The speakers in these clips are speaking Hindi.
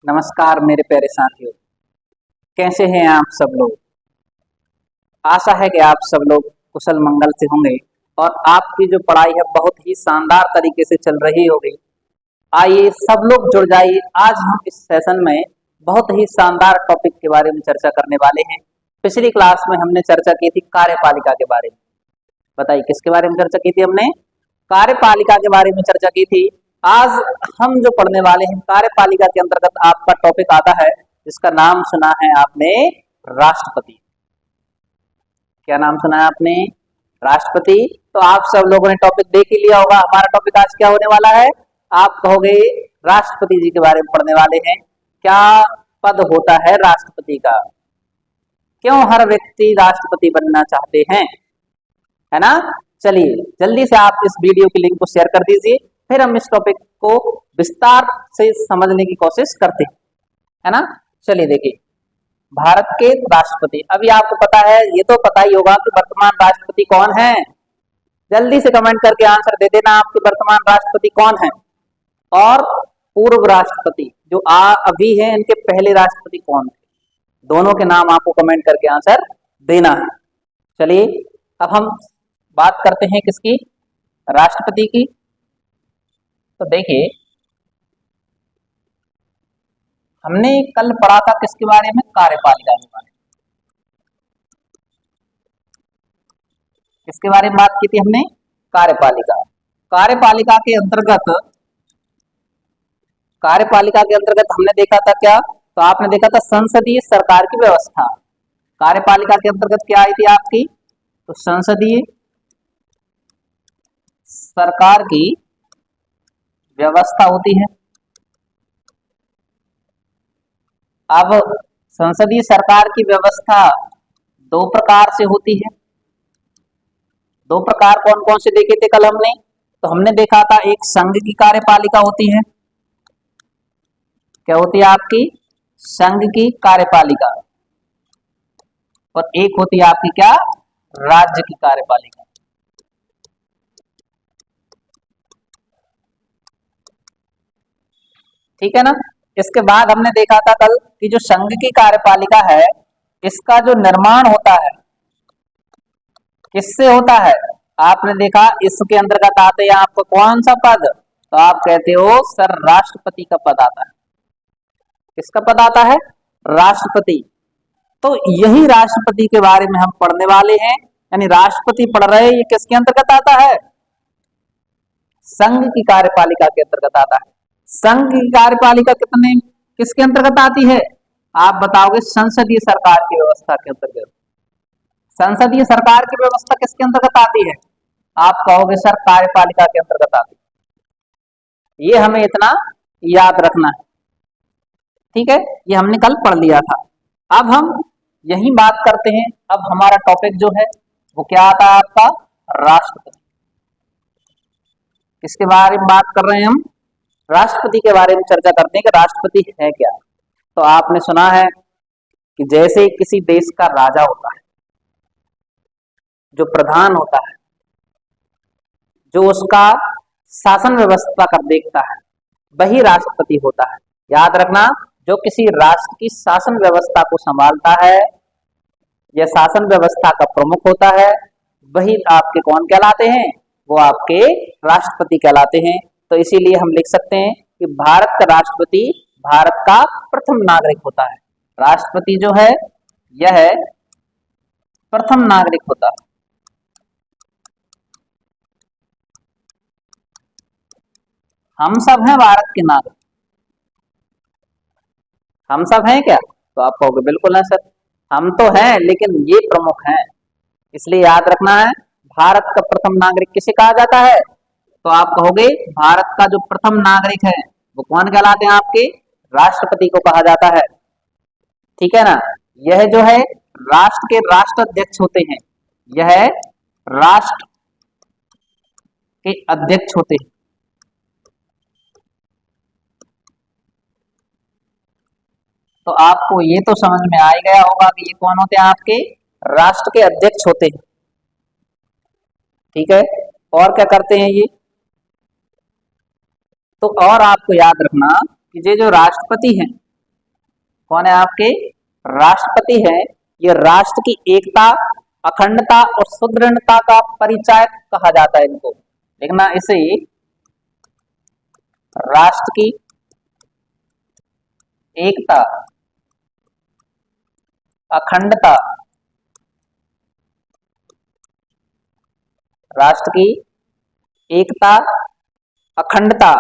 नमस्कार मेरे प्यारे साथियों। कैसे हैं आप सब लोग। आशा है कि आप सब लोग कुशल मंगल से होंगे और आपकी जो पढ़ाई है बहुत ही शानदार तरीके से चल रही होगी। आइए सब लोग जुड़ जाइए। आज हम इस सेशन में बहुत ही शानदार टॉपिक के बारे में चर्चा करने वाले हैं। पिछली क्लास में हमने चर्चा की थी कार्यपालिका के बारे में। बताइए किसके बारे में चर्चा की थी हमने? कार्यपालिका के बारे में चर्चा की थी। आज हम जो पढ़ने वाले हैं कार्यपालिका के अंतर्गत आपका टॉपिक आता है जिसका नाम सुना है आपने, राष्ट्रपति। क्या नाम सुना है आपने? राष्ट्रपति। तो आप सब लोगों ने टॉपिक देख ही लिया होगा। हमारा टॉपिक आज क्या होने वाला है? आप कहोगे राष्ट्रपति जी के बारे में पढ़ने वाले हैं। क्या पद होता है राष्ट्रपति का? क्यों हर व्यक्ति राष्ट्रपति बनना चाहते हैं, है ना? चलिए जल्दी से आप इस वीडियो की लिंक को शेयर कर दीजिए, फिर हम इस टॉपिक को विस्तार से समझने की कोशिश करते हैं, है ना? चलिए देखिए, भारत के राष्ट्रपति, अभी आपको पता है, ये तो पता ही होगा कि वर्तमान राष्ट्रपति कौन है। जल्दी से कमेंट करके आंसर दे देना आपके वर्तमान राष्ट्रपति कौन है। और पूर्व राष्ट्रपति जो अभी है, इनके पहले राष्ट्रपति कौन थे, दोनों के नाम आपको कमेंट करके आंसर देना है। चलिए अब हम बात करते हैं किसकी? राष्ट्रपति की। तो देखिए, हमने कल पढ़ा था किसके बारे में? कार्यपालिका के बारे में। किसके बारे में बात की थी हमने? कार्यपालिका। कार्यपालिका के अंतर्गत हमने देखा था क्या? तो आपने देखा था संसदीय सरकार की व्यवस्था। कार्यपालिका के अंतर्गत क्या आई थी आपकी? तो संसदीय सरकार की व्यवस्था होती है। अब संसदीय सरकार की व्यवस्था दो प्रकार से होती है। दो प्रकार कौन कौन से देखे थे कल हमने? तो हमने देखा था एक संघ की कार्यपालिका होती है। क्या होती है आपकी? संघ की कार्यपालिका। और एक होती है आपकी क्या? राज्य की कार्यपालिका। ठीक है ना? इसके बाद हमने देखा था कल कि जो संघ की कार्यपालिका है, इसका जो निर्माण होता है किससे होता है? आपने देखा इसके अंतर्गत आते हैं आपको कौन सा पद? तो आप कहते हो सर राष्ट्रपति का पद आता है। किसका पद आता है? राष्ट्रपति। तो यही राष्ट्रपति के बारे में हम पढ़ने वाले हैं। यानी राष्ट्रपति पढ़ रहे हैं, ये किसके अंतर्गत आता है? संघ की कार्यपालिका के अंतर्गत आता है। संघ की कार्यपालिका किसके अंतर्गत आती है? आप बताओगे संसदीय सरकार की व्यवस्था के अंतर्गत। संसदीय सरकार की व्यवस्था किसके अंतर्गत आती है? आप कहोगे सर कार्यपालिका के अंतर्गत आती है। ये हमें इतना याद रखना है, ठीक है? ये हमने कल पढ़ लिया था। अब हम यही बात करते हैं। अब हमारा टॉपिक जो है वो क्या आता है आपका? राष्ट्रपति। किसके बारे में बात कर रहे हैं हम? राष्ट्रपति के बारे में चर्चा करते हैं कि राष्ट्रपति है क्या। तो आपने सुना है कि जैसे किसी देश का राजा होता है, जो प्रधान होता है, जो उसका शासन व्यवस्था कर देखता है, वही राष्ट्रपति होता है। याद रखना, जो किसी राष्ट्र की शासन व्यवस्था को संभालता है या शासन व्यवस्था का प्रमुख होता है, वही आपके कौन कहलाते हैं? वो आपके राष्ट्रपति कहलाते हैं। तो इसीलिए हम लिख सकते हैं कि भारत का राष्ट्रपति भारत का प्रथम नागरिक होता है। राष्ट्रपति जो है यह प्रथम नागरिक होता है। हम सब हैं भारत के नागरिक। हम सब हैं क्या? तो आप कहोगे बिल्कुल है सर, हम तो हैं, लेकिन ये प्रमुख हैं। इसलिए याद रखना है, भारत का प्रथम नागरिक किसे कहा जाता है? तो आप कहोगे भारत का जो प्रथम नागरिक है वो कौन कहलाते हैं आपके? राष्ट्रपति को कहा जाता है। ठीक है ना? यह जो है राष्ट्र के राष्ट्राध्यक्ष होते हैं। यह राष्ट्र के अध्यक्ष होते हैं। तो आपको ये तो समझ में आ ही गया होगा कि ये कौन होते हैं? आपके राष्ट्र के अध्यक्ष होते हैं। ठीक है? और क्या करते हैं ये? तो और आपको याद रखना कि ये जो राष्ट्रपति हैं कौन है आपके? राष्ट्रपति है। ये राष्ट्र की एकता, अखंडता और सुदृढ़ता का परिचायक कहा जाता है इनको। देखना इसे, राष्ट्र की एकता, अखंडता, राष्ट्र की एकता, अखंडता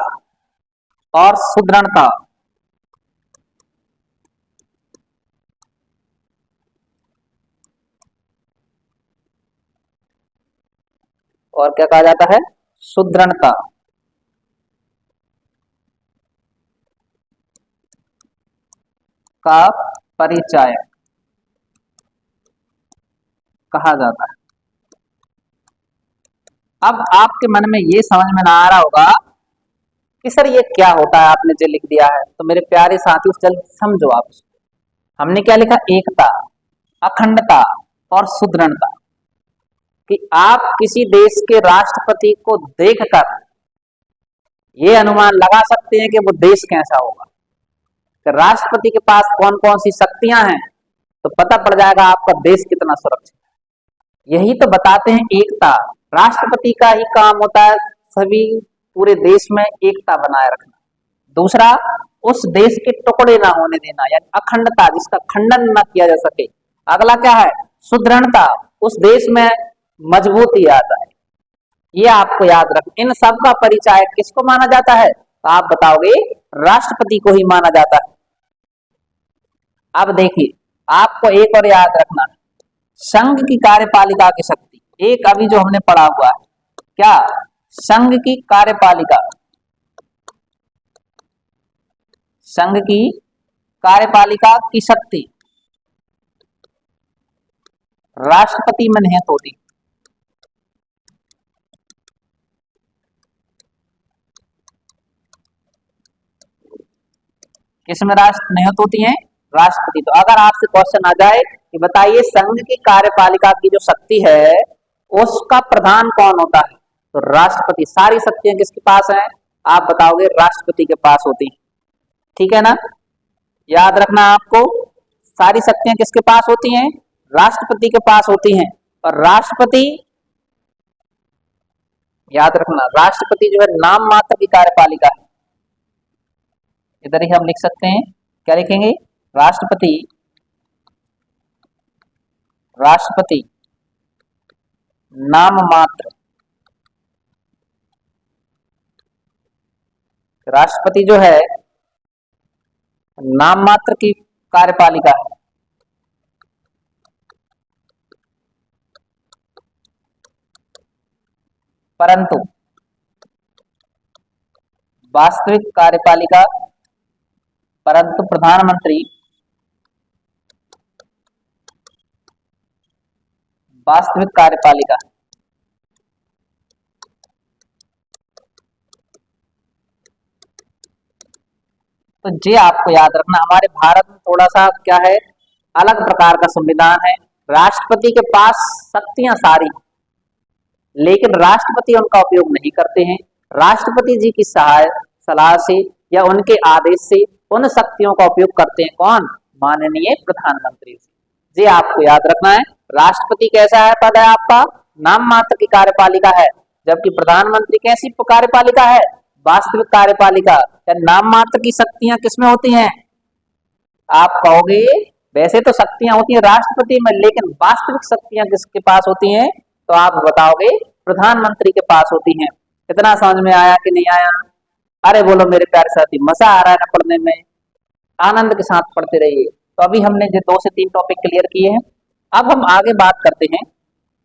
और सुदृढ़ता। और क्या कहा जाता है? सुदृढ़ता का परिचायक कहा जाता है। अब आपके मन में ये समझ में ना आ रहा होगा कि सर ये क्या होता है, आपने जो लिख दिया है। तो मेरे प्यारे साथियों जल्द समझो आप। हमने क्या लिखा? एकता, अखंडता और सुदृढ़ता। कि आप किसी देश के राष्ट्रपति को देखकर ये अनुमान लगा सकते हैं कि वो देश कैसा होगा, कि राष्ट्रपति के पास कौन कौन सी शक्तियां हैं, तो पता पड़ जाएगा आपका देश कितना सुरक्षित है। यही तो बताते हैं एकता। राष्ट्रपति का ही काम होता है सभी पूरे देश में एकता बनाए रखना। दूसरा, उस देश के टुकड़े ना होने देना, यानी अखंडता, जिसका खंडन ना किया जा सके। अगला क्या है? सुदृढ़ता, उस देश में मजबूती आता है। ये आपको याद रख। इन सब का परिचय किसको माना जाता है? तो आप बताओगे राष्ट्रपति को ही माना जाता है। अब देखिए, आपको एक और याद रखना, संघ की कार्यपालिका की शक्ति। एक अभी जो हमने पढ़ा हुआ है, क्या? संघ की कार्यपालिका, संघ की कार्यपालिका की शक्ति राष्ट्रपति में निहित होती। किसमें राष्ट्र निहित होती हैं? राष्ट्रपति। तो अगर आपसे क्वेश्चन आ जाए कि बताइए संघ की कार्यपालिका की जो शक्ति है उसका प्रधान कौन होता है, तो राष्ट्रपति। सारी शक्तियां किसके पास हैं? आप बताओगे राष्ट्रपति के पास होती। ठीक है ना? याद रखना आपको, सारी शक्तियां किसके पास होती हैं? राष्ट्रपति के पास होती हैं। और राष्ट्रपति, याद रखना, राष्ट्रपति जो है नाम मात्र की कार्यपालिका है। इधर ही हम लिख सकते हैं, क्या लिखेंगे? राष्ट्रपति, राष्ट्रपति नाम मात्र, राष्ट्रपति जो है नाम मात्र की कार्यपालिका है। परंतु वास्तविक कार्यपालिका, परंतु प्रधानमंत्री वास्तविक कार्यपालिका। तो ये आपको याद रखना। हमारे भारत में थोड़ा सा क्या है, अलग प्रकार का संविधान है। राष्ट्रपति के पास शक्तियां सारी, लेकिन राष्ट्रपति उनका उपयोग नहीं करते हैं। राष्ट्रपति जी की सलाह से या उनके आदेश से उन शक्तियों का उपयोग करते हैं कौन? माननीय प्रधानमंत्री जी। ये आपको याद रखना है। राष्ट्रपति कैसा है पद है आपका? नाम मात्र की कार्यपालिका है। जबकि प्रधानमंत्री कैसी कार्यपालिका है? वास्तविक कार्यपालिका। या नाम मात्र की शक्तियां किसमें होती हैं? आप कहोगे वैसे तो शक्तियां होती हैं राष्ट्रपति में, लेकिन वास्तविक शक्तियां किसके पास होती हैं? तो आप बताओगे प्रधानमंत्री के पास होती हैं। कितना समझ में आया कि नहीं आया? अरे बोलो मेरे प्यारे साथी, मजा आ रहा है ना पढ़ने में? आनंद के साथ पढ़ते रहिए। तो अभी हमने जो 2 से 3 टॉपिक क्लियर किए हैं, अब हम आगे बात करते हैं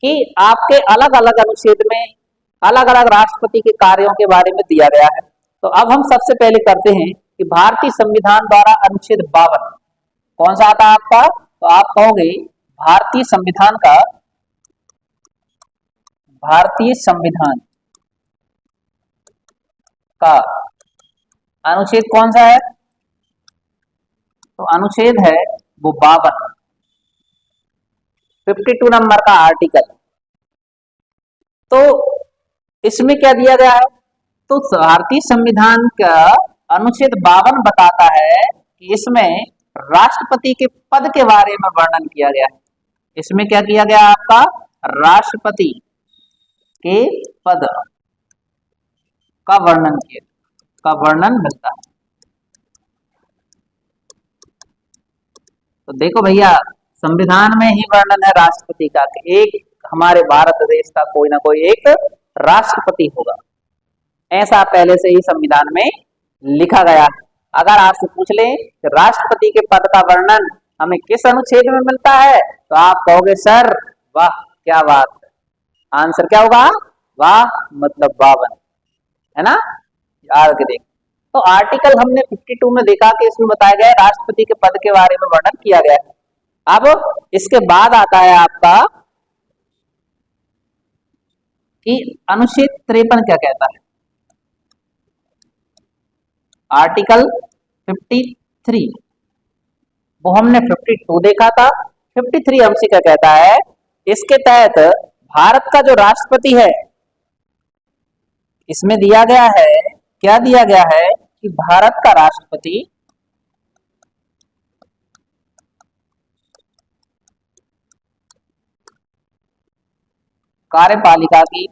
कि आपके अलग अलग अनुच्छेद में अलग अलग राष्ट्रपति के कार्यों के बारे में दिया गया है। तो अब हम सबसे पहले करते हैं कि भारतीय संविधान द्वारा अनुच्छेद 52 कौन सा आता है आपका? तो आप कहोगे भारतीय संविधान का, भारतीय संविधान का अनुच्छेद कौन सा है? तो अनुच्छेद है वो 52, 52 नंबर का आर्टिकल। तो इसमें क्या दिया गया है? तो भारतीय संविधान का अनुच्छेद 52 बताता है कि इसमें राष्ट्रपति के पद के बारे में वर्णन किया गया है। इसमें क्या किया गया आपका, राष्ट्रपति के पद का वर्णन मिलता है। तो देखो भैया, संविधान में ही वर्णन है राष्ट्रपति का कि एक हमारे भारत देश का कोई ना कोई एक राष्ट्रपति होगा, ऐसा पहले से ही संविधान में लिखा गया है। अगर आपसे पूछ लें कि राष्ट्रपति के पद का वर्णन हमें किस अनुच्छेद में मिलता है, तो आप कहोगे सर वाह क्या बात है। आंसर क्या होगा, वाह मतलब 52, है ना, याद के देख। तो आर्टिकल हमने 52 में देखा कि इसमें बताया गया है राष्ट्रपति के पद के बारे में वर्णन किया गया है। अब इसके बाद आता है आपका कि अनुच्छेद 53 क्या कहता है। आर्टिकल 53 वो हमने 52 देखा था, 53 हमसे क्या कहता है, इसके तहत भारत का जो राष्ट्रपति है, इसमें दिया गया है, क्या दिया गया है कि भारत का राष्ट्रपति कार्यपालिका की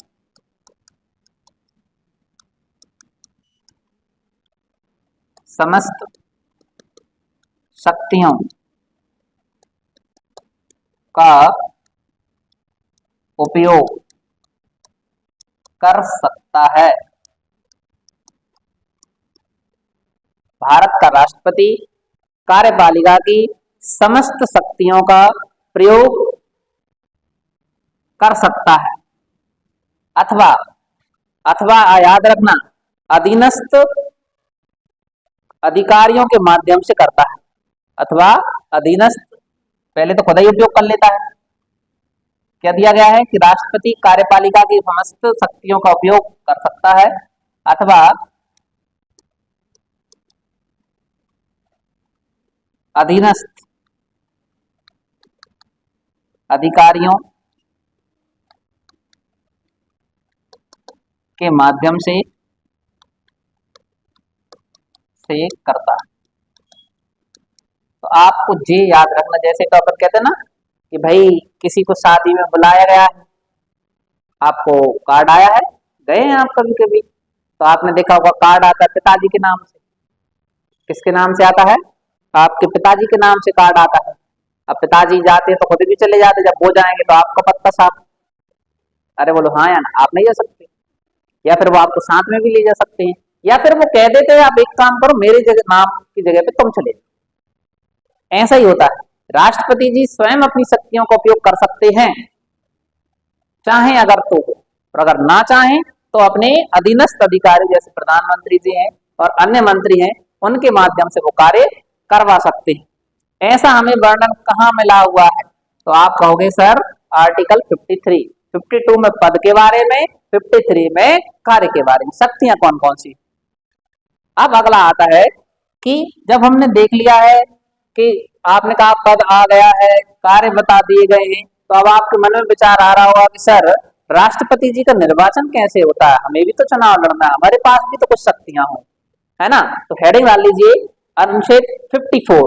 समस्त शक्तियों का उपयोग कर सकता है। भारत का राष्ट्रपति कार्यपालिका की समस्त शक्तियों का प्रयोग कर सकता है, अथवा याद रखना, अधीनस्थ अधिकारियों के माध्यम से करता है, अथवा अधीनस्थ, पहले तो खुद ही उपयोग कर लेता है। क्या दिया गया है कि राष्ट्रपति कार्यपालिका की समस्त शक्तियों का उपयोग कर सकता है, अथवा अधीनस्थ अधिकारियों के माध्यम से करता है। तो आपको ये याद रखना, जैसे तो अपन कहते हैं ना कि भाई किसी को शादी में बुलाया गया है, आपको कार्ड आया है, गए हैं आप कभी कभी, तो आपने देखा होगा कार्ड आता है पिताजी के नाम से। किसके नाम से आता है, आपके पिताजी के नाम से कार्ड आता है। अब पिताजी जाते हैं तो खुद भी चले जाते, जब वो जाएंगे तो आपका पत्ता साफ, अरे बोलो हाँ या ना, आप नहीं जा सकते, या फिर वो आपको साथ में भी ले जा सकते हैं, या फिर वो कह देते हैं आप एक काम करो मेरे जगह नाम की जगह पे तुम चले। ऐसा ही होता है, राष्ट्रपति जी स्वयं अपनी शक्तियों का उपयोग कर सकते हैं, चाहे अगर तो, और अगर ना चाहें तो अपने अधीनस्थ अधिकारी जैसे प्रधानमंत्री जी हैं और अन्य मंत्री हैं, उनके माध्यम से वो कार्य करवा सकते हैं। ऐसा हमें वर्णन कहाँ मिला हुआ है, तो आप कहोगे सर आर्टिकल 53, 52 में पद के बारे में, 53 में कार्य के बारे में, शक्तियां कौन कौन सी। अब अगला आता है कि जब हमने देख लिया है कि आपने कहा पद आ गया है, कार्य बता दिए गए हैं, तो अब आपके मन में विचार आ रहा होगा कि सर राष्ट्रपति जी का निर्वाचन कैसे होता है, हमें भी तो चुनाव लड़ना है, हमारे पास भी तो कुछ शक्तियां हों, है ना। तो हेडिंग डाल लीजिए अनुच्छेद 54,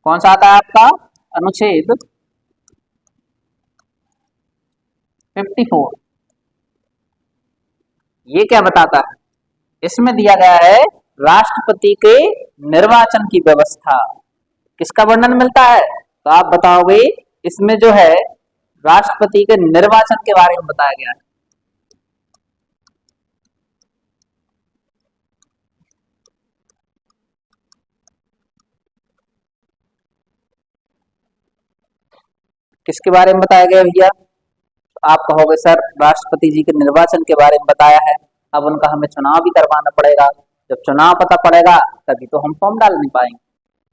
कौन सा आता है आपका, अनुच्छेद 54। ये क्या बताता है, इसमें दिया गया है राष्ट्रपति के निर्वाचन की व्यवस्था, किसका वर्णन मिलता है, तो आप बताओगे इसमें जो है राष्ट्रपति के निर्वाचन के बारे में बताया गया है। किसके बारे में बताया गया भैया, आप कहोगे सर राष्ट्रपति जी के निर्वाचन के बारे में बताया है। अब उनका हमें चुनाव भी करवाना पड़ेगा, जब चुनाव पता पड़ेगा तभी तो हम फॉर्म डाल नहीं पाएंगे।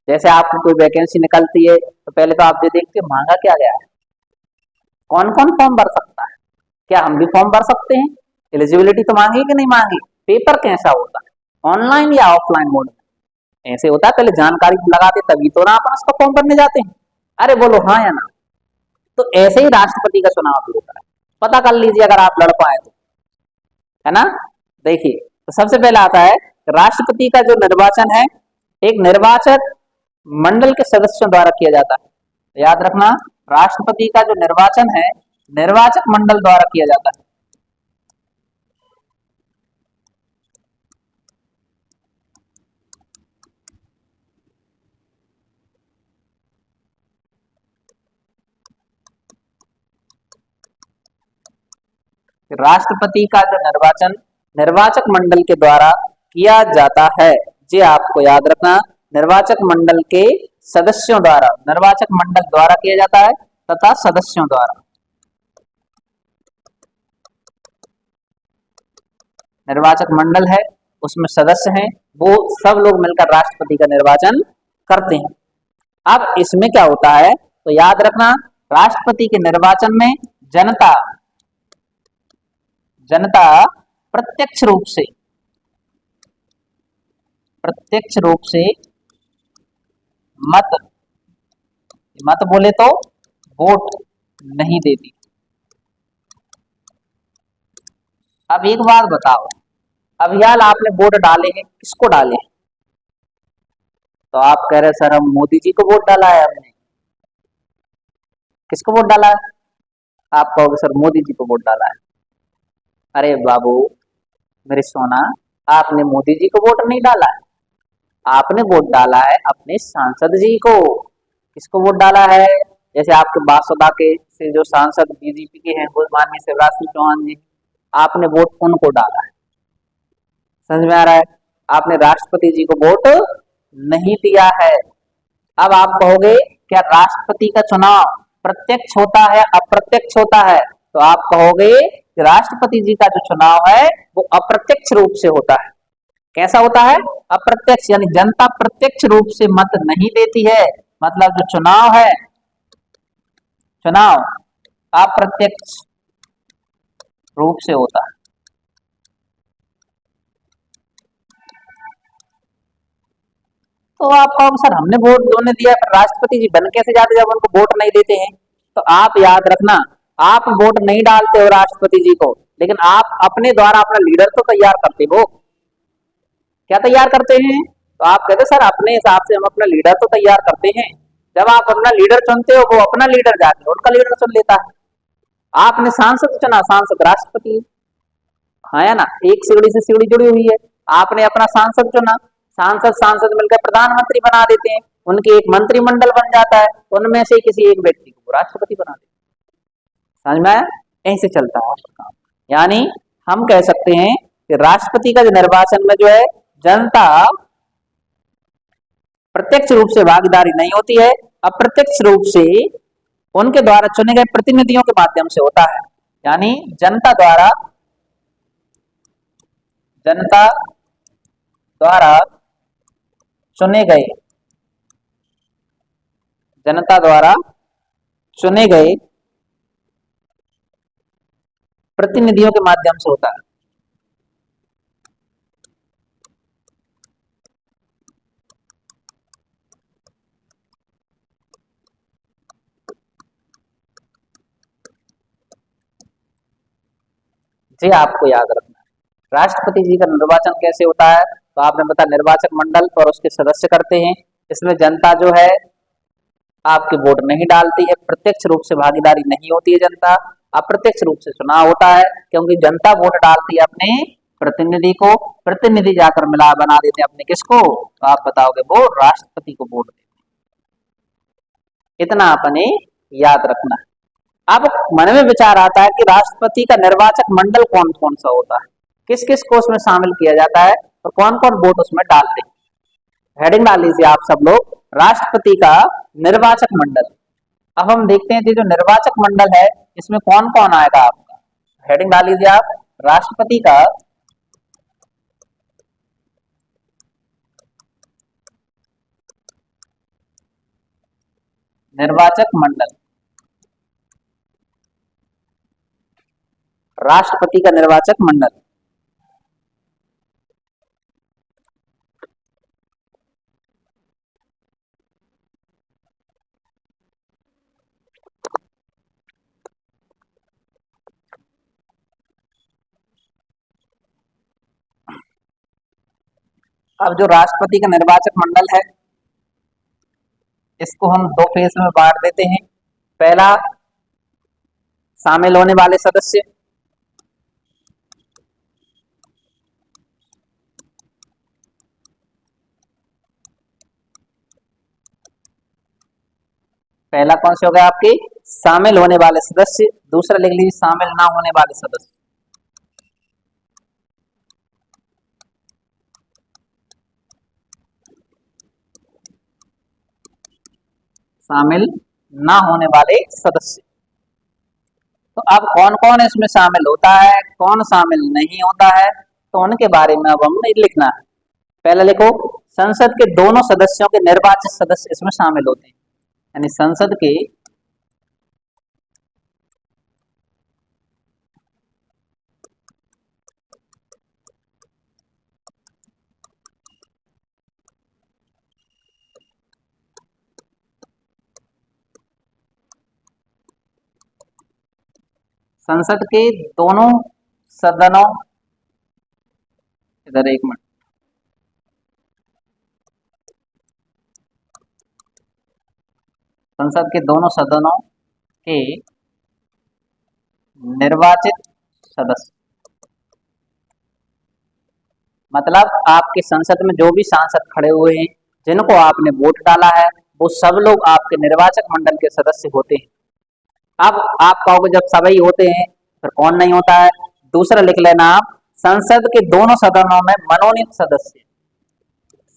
जैसे आपको कोई वैकेंसी निकलती है तो पहले तो आप ये देखते हैं मांगा क्या गया है, कौन कौन फॉर्म भर सकता है, क्या हम भी फॉर्म भर सकते हैं, एलिजिबिलिटी तो मांगी कि नहीं मांगी, पेपर कैसा होता है, ऑनलाइन या ऑफलाइन मोड में, ऐसे होता है पहले जानकारी लगाते तभी तो ना अपन उसका फॉर्म भरने जाते हैं, अरे बोलो हाँ या ना। तो ऐसे ही राष्ट्रपति का चुनाव भी होता है, पता कर लीजिए अगर आप लड़ पाए तो, है ना। देखिए तो सबसे पहले आता है राष्ट्रपति का जो निर्वाचन है, एक निर्वाचक मंडल के सदस्यों द्वारा किया जाता है। याद रखना, राष्ट्रपति का जो निर्वाचन है निर्वाचक मंडल द्वारा किया जाता है। राष्ट्रपति का जो निर्वाचन निर्वाचक मंडल के द्वारा किया जाता है, ये आपको याद रखना, निर्वाचक मंडल के सदस्यों द्वारा, निर्वाचक मंडल द्वारा किया जाता है तथा सदस्यों द्वारा। निर्वाचक मंडल है, उसमें सदस्य हैं, वो सब लोग मिलकर राष्ट्रपति का निर्वाचन करते हैं। अब इसमें क्या होता है, तो याद रखना, राष्ट्रपति के निर्वाचन में जनता जनता प्रत्यक्ष रूप से मत बोले तो वोट नहीं देती। अब एक बात बताओ, अब यार आपने वोट डाले हैं, किसको डाले हैं? तो आप कह रहे सर हम मोदी जी को वोट डाला है हमने। किसको वोट डाला है? आप कहोगे सर मोदी जी को वोट डाला है। अरे बाबू मेरे सोना, आपने मोदी जी को वोट नहीं डाला है, आपने वोट डाला है अपने सांसद जी को। किसको वोट डाला है? जैसे आपके बासुदा के से जो सांसद बीजेपी के हैं वो माननीय शिवराज सिंह चौहान जी, आपने वोट उनको डाला है। समझ में आ रहा है? आपने राष्ट्रपति जी को वोट नहीं दिया है। अब आप कहोगे क्या राष्ट्रपति का चुनाव प्रत्यक्ष होता है अप्रत्यक्ष होता है? तो आप कहोगे कि राष्ट्रपति जी का जो चुनाव है वो अप्रत्यक्ष रूप से होता है। कैसा होता है? अप्रत्यक्ष, यानी जनता प्रत्यक्ष रूप से मत नहीं देती है, मतलब जो चुनाव है, चुनाव अप्रत्यक्ष रूप से होता है। तो आप कहोगे सर हमने वोट दोने दिया, राष्ट्रपति जी बन कैसे जाते जब उनको वोट नहीं देते हैं? तो आप याद रखना, आप वोट नहीं डालते हो राष्ट्रपति जी को, लेकिन आप अपने द्वारा अपना लीडर तो तैयार करते हो। क्या तैयार करते हैं? तो आप कहते सर अपने हिसाब से हम अपना लीडर तो तैयार करते हैं। जब आप अपना लीडर चुनते हो, वो अपना लीडर जाके उनका लीडर चुन लेता है। आपने सांसद चुना, सांसद राष्ट्रपति है या ना, एक सीढ़ी से सीढ़ी जुड़ी हुई है। आपने अपना सांसद चुना, सांसद सांसद मिलकर प्रधानमंत्री बना देते हैं, उनके एक मंत्रिमंडल बन जाता है, उनमें से किसी एक व्यक्ति को राष्ट्रपति बना देते हैं। समझ में आया? ऐसे चलता है काम। यानी हम कह सकते हैं कि राष्ट्रपति का जो निर्वाचन में जो है जनता प्रत्यक्ष रूप से भागीदारी नहीं होती है, अप्रत्यक्ष रूप से उनके द्वारा चुने गए प्रतिनिधियों के माध्यम से होता है। यानी जनता द्वारा चुने गए जनता द्वारा चुने गए प्रतिनिधियों के माध्यम से होता है। जी आपको याद रखना है राष्ट्रपति जी का निर्वाचन कैसे होता है। तो आपने बताया निर्वाचक मंडल और उसके सदस्य करते हैं। इसमें जनता जो है आपके वोट नहीं डालती है, प्रत्यक्ष रूप से भागीदारी नहीं होती है जनता, अप्रत्यक्ष रूप से चुनाव होता है, क्योंकि जनता वोट डालती है अपने प्रतिनिधि को, प्रतिनिधि जाकर मिला बना देते हैं अपने किसको? तो आप बताओगे वो राष्ट्रपति को वोट देते। इतना अपने याद रखना है। अब मन में विचार आता है कि राष्ट्रपति का निर्वाचक मंडल कौन कौन सा होता है, किस किस को उसमें शामिल किया जाता है और कौन कौन वोट उसमें डालते हैं। हेडिंग डाल लीजिए आप सब लोग, राष्ट्रपति का निर्वाचक मंडल। अब हम देखते हैं कि जो निर्वाचक मंडल है इसमें कौन कौन आएगा आपका। हेडिंग डाल लीजिए आप, राष्ट्रपति का निर्वाचक मंडल। राष्ट्रपति का निर्वाचक मंडल। अब जो राष्ट्रपति का निर्वाचक मंडल है इसको हम दो फेज में बांट देते हैं। पहला, शामिल होने वाले सदस्य, पहला कौन से हो गया आपके, शामिल होने वाले सदस्य। दूसरा लिख लीजिए शामिल ना होने वाले सदस्य। शामिल ना होने वाले सदस्य। तो अब कौन कौन इसमें शामिल होता है, कौन शामिल नहीं होता है, तो उनके बारे में अब हमें लिखना है। पहले लिखो, संसद के दोनों सदस्यों के निर्वाचित सदस्य इसमें शामिल होते हैं। यानी संसद के संसद के दोनों सदनों, इधर एक मिनट, संसद के दोनों सदनों के निर्वाचित सदस्य, मतलब आपके संसद में जो भी सांसद खड़े हुए हैं, जिनको आपने वोट डाला है, वो सब लोग आपके निर्वाचक मंडल के सदस्य होते हैं। अब आप कहोगे जब सभी होते हैं फिर कौन नहीं होता है। दूसरा लिख लेना आप, संसद के दोनों सदनों में मनोनीत सदस्य,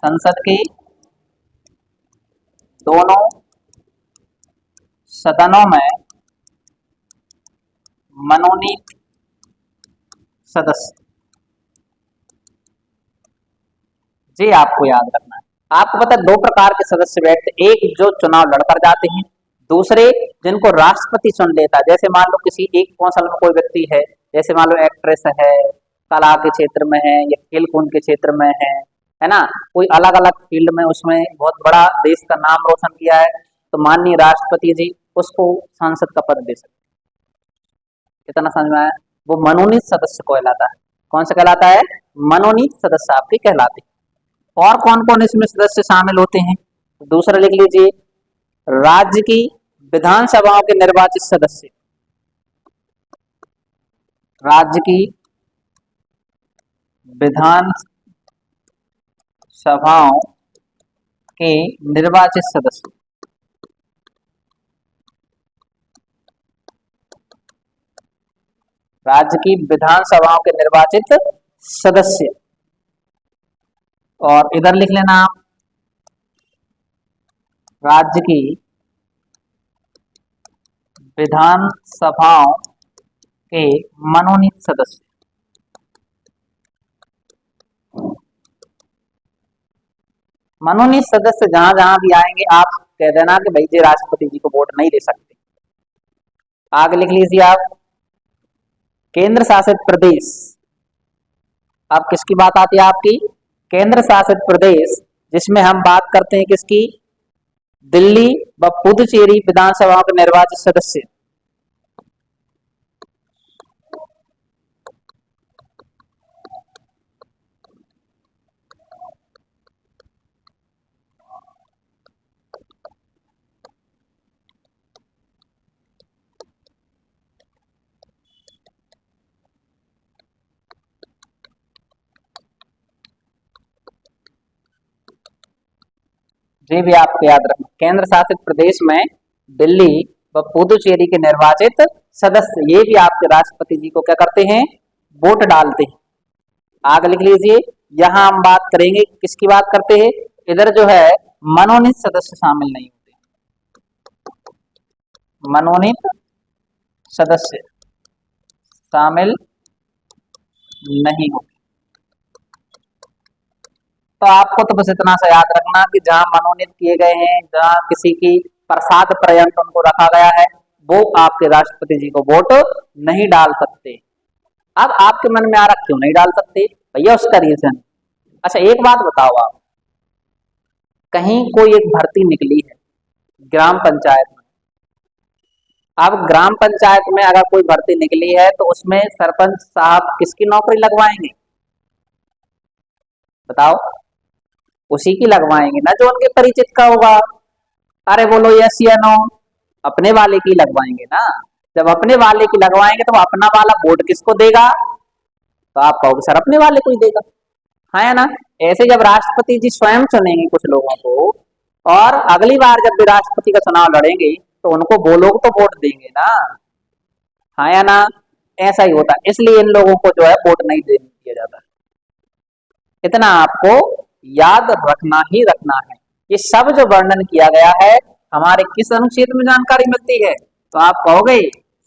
संसद के दोनों सदनों में मनोनीत सदस्य, जी आपको याद रखना है। आपको पता है दो प्रकार के सदस्य बैठते, एक जो चुनाव लड़कर जाते हैं, दूसरे जिनको राष्ट्रपति चुन लेता है। जैसे मान लो किसी एक कौंसल में कोई व्यक्ति है, जैसे मान लो एक्ट्रेस है, कला के क्षेत्र में है या खेल कूद के क्षेत्र में है ना, कोई अलग अलग फील्ड में उसमें बहुत बड़ा देश का नाम रोशन किया है, तो माननीय राष्ट्रपति जी उसको सांसद का पद दे सकते। कितना समझ में आया। वो मनोनीत सदस्य कहलाता है। कौन सा कहलाता है, मनोनीत सदस्य आपके कहलाते हैं। और कौन कौन इसमें सदस्य शामिल होते हैं, तो दूसरा लिख लीजिए, राज्य की विधानसभाओं के निर्वाचित सदस्य, राज्य की विधान सभाओं के निर्वाचित सदस्य, राज्य की विधानसभाओं के निर्वाचित सदस्य। और इधर लिख लेना आप, राज्य की विधानसभाओं के मनोनीत सदस्य। मनोनीत सदस्य जहां जहां भी आएंगे आप कह देना कि भाई जी राष्ट्रपति जी को वोट नहीं दे सकते। आगे लिख लीजिए आप, केंद्र शासित प्रदेश। अब किसकी बात आती है आपकी, केंद्र शासित प्रदेश, जिसमें हम बात करते हैं किसकी, दिल्ली व पुदुचेरी विधानसभा के निर्वाचित सदस्य। ये भी आपको याद रखना, केंद्र शासित प्रदेश में दिल्ली व पुदुचेरी के निर्वाचित सदस्य, ये भी आपके राष्ट्रपति जी को क्या करते हैं, वोट डालते हैं। आगे लिख लीजिए, यहां हम बात करेंगे किसकी बात करते हैं, इधर जो है मनोनीत सदस्य शामिल नहीं होते, मनोनीत सदस्य शामिल नहीं होते। तो आपको तो बस इतना सा याद रखना कि जहां मनोनीत किए गए हैं, जहां किसी की प्रसाद पर्यंत उनको रखा गया है, वो आपके राष्ट्रपति जी को वोट नहीं डाल सकते। अब आपके मन में आ रहा क्यों नहीं डाल सकते भैया, उसका रीजन, अच्छा एक बात बताओ आप, कहीं कोई एक भर्ती निकली है ग्राम पंचायत में, अब ग्राम पंचायत में अगर कोई भर्ती निकली है तो उसमें सरपंच साहब किसकी नौकरी लगवाएंगे, बताओ, उसी की लगवाएंगे ना जो उनके परिचित का होगा। अरे बोलो यस या नो। अपने वाले की लगवाएंगे ना। जब अपने वाले की लगवाएंगे तो अपना वाला वोट किसको देगा? तो आप कहोगे सर अपने वाले को ही देगा। हाँ या ना? ऐसे जब राष्ट्रपति जी स्वयं चुनेंगे कुछ लोगों को, और अगली बार जब भी राष्ट्रपति का चुनाव लड़ेंगे तो उनको वो लोग तो वोट देंगे ना। हाँ या ना? ऐसा ही होता है, इसलिए इन लोगों को जो है वोट नहीं देने दिया जाता। इतना आपको याद रखना ही रखना है। ये सब जो वर्णन किया गया है हमारे किस अनुच्छेद में जानकारी मिलती है? तो आप कहोगे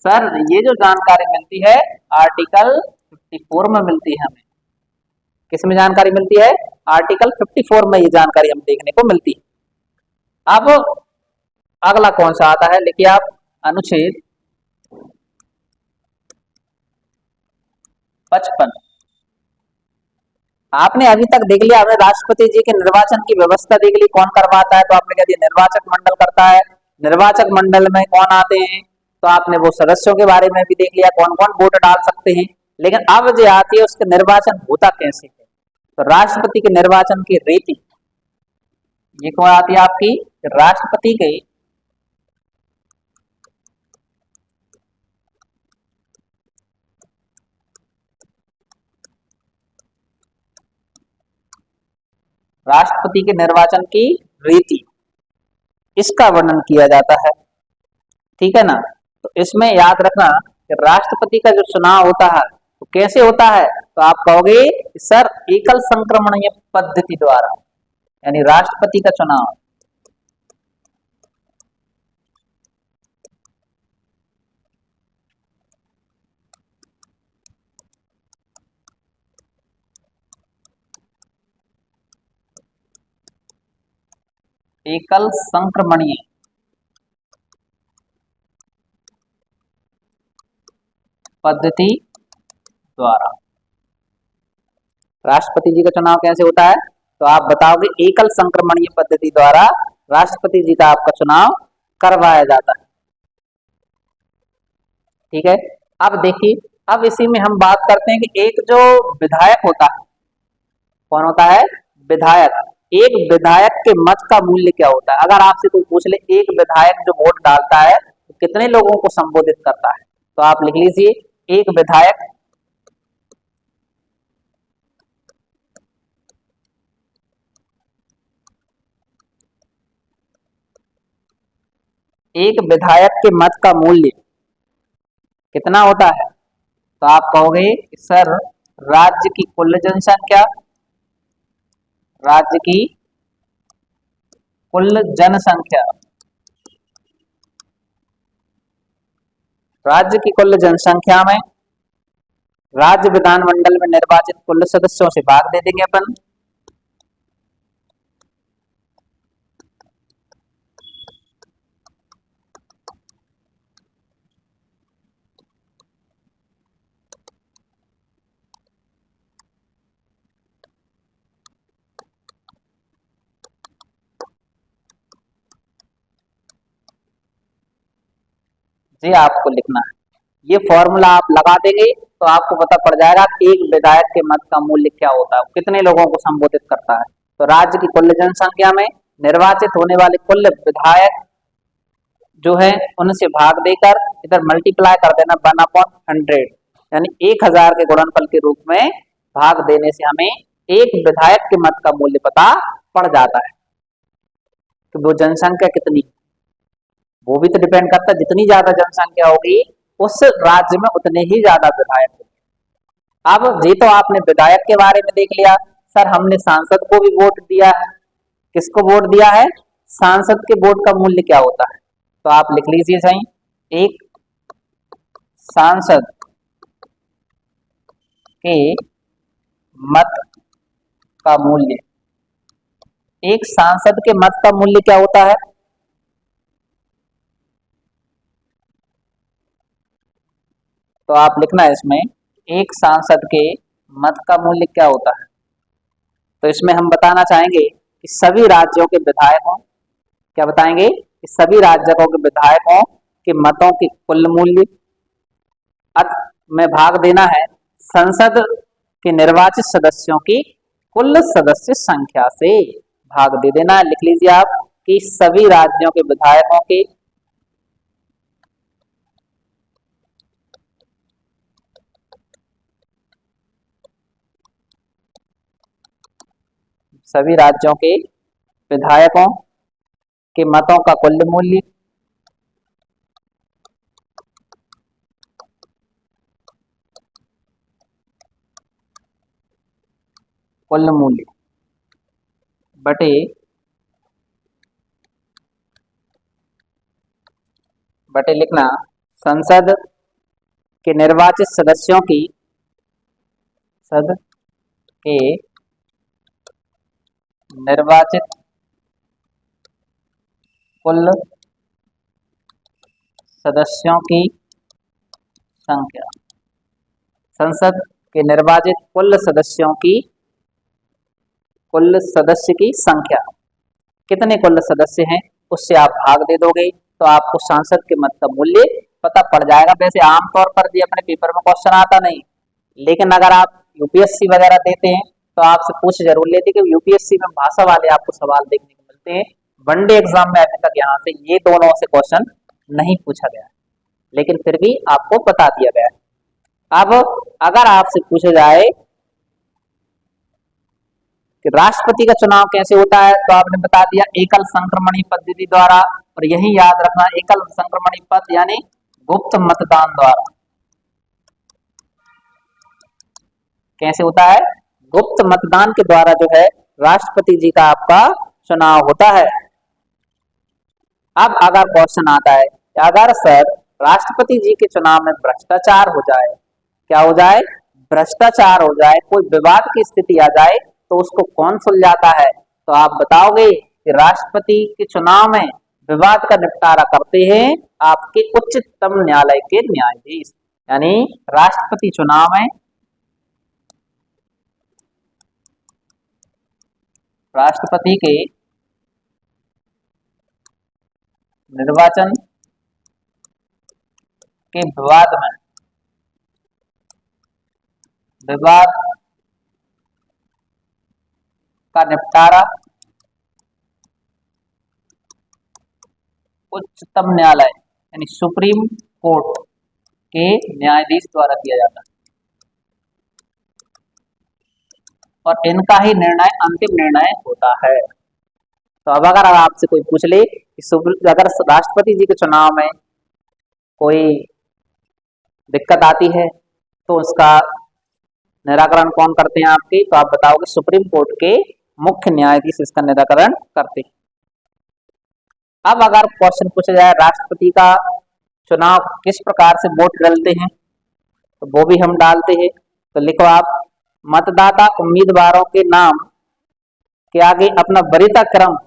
सर ये जो जानकारी मिलती है आर्टिकल 54 में मिलती है हमें। किस में जानकारी मिलती है? आर्टिकल 54 में ये जानकारी हम देखने को मिलती है। अब अगला कौन सा आता है, लिखिए आप, अनुच्छेद 55। आपने अभी तक देख लिया, हमने राष्ट्रपति जी के निर्वाचन की व्यवस्था देख ली, कौन करवाता है? तो आपने कह दिया निर्वाचक मंडल करता है। निर्वाचक मंडल में कौन आते हैं? तो आपने वो सदस्यों के बारे में भी देख लिया, कौन कौन वोट डाल सकते हैं। लेकिन अब जो आती है उसका निर्वाचन होता कैसे है? तो राष्ट्रपति के निर्वाचन की रीति, ये कौन आती है आपकी? राष्ट्रपति के राष्ट्रपति के निर्वाचन की रीति, इसका वर्णन किया जाता है। ठीक है ना? तो इसमें याद रखना कि राष्ट्रपति का जो चुनाव होता है तो कैसे होता है? तो आप कहोगे सर एकल संक्रमणीय पद्धति द्वारा, यानी राष्ट्रपति का चुनाव एकल संक्रमणीय पद्धति द्वारा राष्ट्रपति जी का चुनाव कैसे होता है? तो आप बताओगे एकल संक्रमणीय पद्धति द्वारा राष्ट्रपति जी का आपका चुनाव करवाया जाता है। ठीक है, अब देखिए, अब इसी में हम बात करते हैं कि एक जो विधायक होता है, कौन होता है? विधायक। एक विधायक के मत का मूल्य क्या होता है? अगर आपसे कोई पूछ ले एक विधायक जो वोट डालता है तो कितने लोगों को संबोधित करता है? तो आप लिख लीजिए एक विधायक एक विधायक के मत का मूल्य कितना होता है? तो आप कहोगे सर राज्य की कुल जनसंख्या, राज्य की कुल जनसंख्या, राज्य की कुल जनसंख्या में राज्य विधानमंडल में निर्वाचित कुल सदस्यों से भाग दे देंगे अपन। जी आपको लिखना है, ये फॉर्मूला आप लगा देंगे तो आपको पता पड़ जाएगा एक विधायक के मत का मूल्य क्या होता है, कितने लोगों को संबोधित करता है। तो राज्य की कुल जनसंख्या में निर्वाचित होने वाले कुल विधायक जो है उनसे भाग देकर इधर मल्टीप्लाई कर देना 1/100, यानी 1000 के गुणनफल के रूप में भाग देने से हमें एक विधायक के मत का मूल्य पता पड़ जाता है। तो वो जनसंख्या कितनी, वो भी तो डिपेंड करता है, जितनी ज्यादा जनसंख्या होगी उस राज्य में उतने ही ज्यादा विधायक होंगे। अब ये तो आपने विधायक के बारे में देख लिया। सर हमने सांसद को भी वोट दिया है, किसको वोट दिया है? सांसद के वोट का मूल्य क्या होता है? तो आप लिख लीजिए सही, एक सांसद के मत का मूल्य, एक सांसद के मत का मूल्य क्या होता है? तो आप लिखना है इसमें एक सांसद के मत का मूल्य क्या होता है। तो इसमें हम बताना चाहेंगे कि सभी राज्यों के विधायकों, क्या बताएंगे कि सभी राज्यों के विधायकों के मतों की कुल मूल्य में भाग देना है संसद के निर्वाचित सदस्यों की कुल सदस्य संख्या से भाग दे देना है। लिख लीजिए आप कि सभी राज्यों के विधायकों के सभी राज्यों के विधायकों के मतों का कुल मूल्य बटे लिखना संसद के निर्वाचित सदस्यों की संसद के निर्वाचित कुल सदस्यों की संख्या, संसद के निर्वाचित कुल सदस्य की संख्या, कितने कुल सदस्य हैं उससे आप भाग दे दोगे तो आपको सांसद के मत का मूल्य पता पड़ जाएगा। वैसे आमतौर पर भी अपने पेपर में क्वेश्चन आता नहीं, लेकिन अगर आप यूपीएससी वगैरह देते हैं तो आपसे पूछ जरूर लेते कि यूपीएससी में भाषा वाले आपको सवाल देखने को मिलते हैं। वनडे एग्जाम में अभी तक यहाँ से ये दोनों से क्वेश्चन नहीं पूछा गया, लेकिन फिर भी आपको बता दिया गया है। अब अगर आपसे पूछा जाए कि राष्ट्रपति का चुनाव कैसे होता है, तो आपने बता दिया एकल संक्रमणी पद्धति द्वारा, और यही याद रखना एकल संक्रमणी पद यानी गुप्त मतदान द्वारा। कैसे होता है? गुप्त मतदान के द्वारा जो है राष्ट्रपति जी का आपका चुनाव होता है। अब अगर क्वेश्चन आता है कि अगर सर राष्ट्रपति जी के चुनाव में भ्रष्टाचार हो जाए, क्या हो जाए? भ्रष्टाचार हो जाए, कोई विवाद की स्थिति आ जाए तो उसको कौन सुलझाता है? तो आप बताओगे कि राष्ट्रपति के चुनाव में विवाद का निपटारा करते हैं आपके उच्चतम न्यायालय के न्यायाधीश। यानी राष्ट्रपति चुनाव में राष्ट्रपति के निर्वाचन के विवाद का निपटारा उच्चतम न्यायालय यानी सुप्रीम कोर्ट के न्यायाधीश द्वारा किया जाता है, और इनका ही निर्णय अंतिम निर्णय होता है। तो अब अगर आपसे कोई पूछ ले कि अगर राष्ट्रपति जी के चुनाव में कोई दिक्कत आती है तो उसका निराकरण कौन करते हैं आपके, तो आप बताओगे सुप्रीम कोर्ट के मुख्य न्यायाधीश इसका निराकरण करते हैं। अब अगर क्वेश्चन पूछा जाए राष्ट्रपति का चुनाव किस प्रकार से वोट डालते हैं, तो वो भी हम डालते हैं। तो लिखो आप, मतदाता उम्मीदवारों के नाम के आगे अपना वरीयता क्रम